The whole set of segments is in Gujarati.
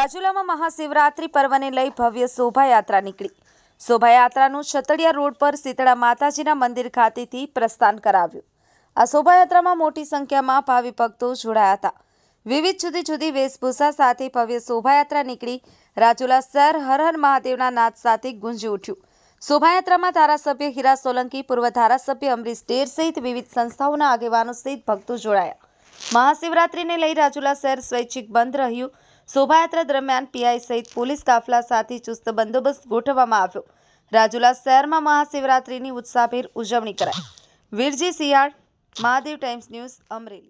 રાજુલામાં મહાશિવરાત્રી પર્વને લઈ ભવ્ય શોભાયાત્રા નીકળી। શોભાયાત્રાનું છતડિયા રોડ પર શીતળા માતાજીના મંદિર ખાતેથી પ્રસ્થાન કરાવ્યું। આ શોભાયાત્રામાં મોટી સંખ્યામાં ભાવિ ભક્તો જોડાયા હતા। વિવિધ જુદી જુદી વેશભૂષા સાથે ભવ્ય શોભાયાત્રા નીકળી રાજુલા શહેર હર હર મહાદેવના નાદ સાથે ગુંજી ઉઠ્યું। શોભાયાત્રામાં ધારાસભ્ય હીરા સોલંકી, પૂર્વ ધારાસભ્ય અમરીશ ડેર સહિત વિવિધ સંસ્થાઓના આગેવાનો સહિત ભક્તો જોડાયા। મહાશિવરાત્રીને લઈ રાજુલા શહેર સ્વૈચ્છિક બંધ રહ્યું। શોભાયાત્રા દરમિયાન પીઆઈ સહિત પોલીસ કાફલા સાથે ચુસ્ત બંદોબસ્ત ગોઠવવામાં આવ્યો। રાજુલા શહેરમાં મહાશિવરાત્રીની ઉત્સાહભેર ઉજવણી કરાઈ। Virji Siyal, Mahadev times news, Amreli.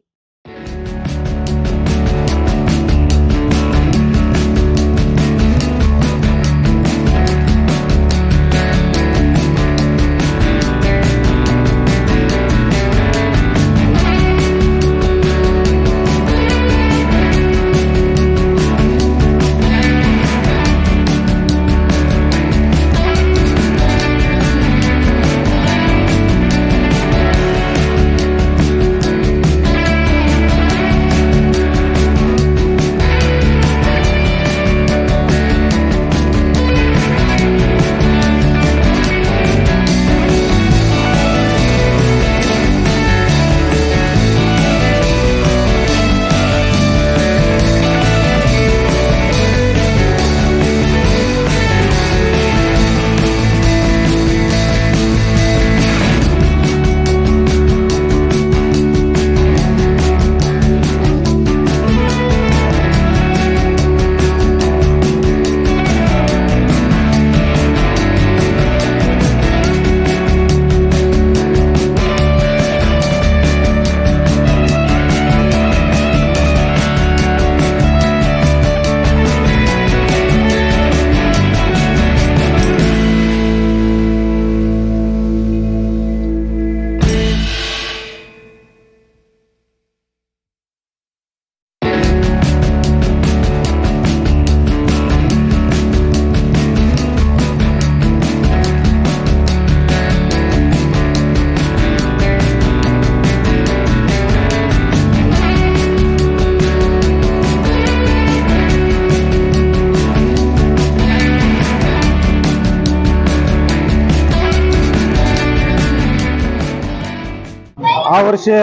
આ વર્ષે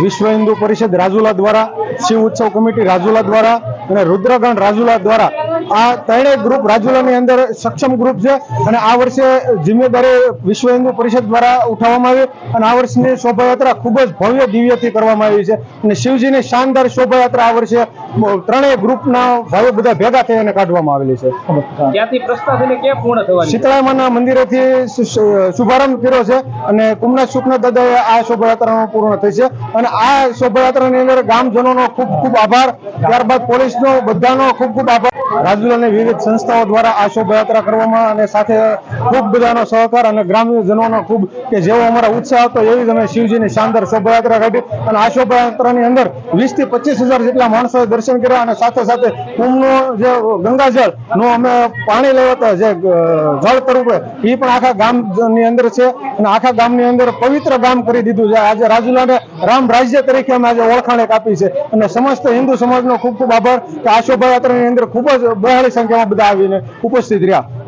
વિશ્વ હિન્દુ પરિષદ રાજુલા દ્વારા, શિવ ઉત્સવ કમિટી રાજુલા દ્વારા અને રુદ્રગણ રાજુલા દ્વારા આ ત્રણેય ગ્રુપ રાજુલાની અંદર સક્ષમ ગ્રુપ છે અને આ વર્ષે જિમ્મેદારી વિશ્વ હિન્દુ પરિષદ દ્વારા ઉઠાવવામાં આવી અને આ વર્ષની શોભાયાત્રા ખૂબ જ ભવ્ય દિવ્યથી કરવામાં આવી છે અને શિવજીની શાનદાર શોભાયાત્રા આ વર્ષે ત્રણેય ગ્રુપના ભાઈઓ બધા ભેગા થઈ અને કાઢવામાં આવેલી છે। ત્યાંથી પ્રસ્થાન ક્યાં પૂર્ણ થવાની? શીતળામાના મંદિરેથી શુભારંભ કર્યો છે અને કુમનાથ શુક્લ દાદાએ આ શોભાયાત્રાનો પૂર્ણ થઈ છે અને આ શોભાયાત્રાની અંદર ગામજનોનો ખૂબ ખૂબ આભાર, ત્યારબાદ પોલીસનો બધાનો ખૂબ ખૂબ આભાર। રાજુલાની વિવિધ સંસ્થાઓ દ્વારા આ શોભાયાત્રા કરવામાં અને સાથે ખૂબ બધાનો સહકાર અને ગ્રામ્યજનોનો ખૂબ કે જેવો અમારા ઉત્સાહ હતો એવી જ અમે શિવજીની શાનદાર શોભાયાત્રા કાઢી અને આ શોભાયાત્રાની અંદર 20 થી 25,000 જેટલા માણસોએ દર્શન કર્યા અને સાથે સાથે કુંભનું જે ગંગાજળનું અમે પાણી લેવા હતા જે જળ સ્વરૂપે એ પણ આખા ગામની અંદર છે અને આખા ગામની અંદર પવિત્ર ગામ કરી દીધું છે। આજે રાજુલાને રામ રાજ્ય તરીકે અમે આજે ઓળખાણ આપી છે અને સમસ્ત હિન્દુ સમાજનો ખૂબ ખૂબ આભાર કે આ શોભાયાત્રાની અંદર ખૂબ જ બહોળી સંખ્યામાં બધા આવીને ઉપસ્થિત રહ્યા।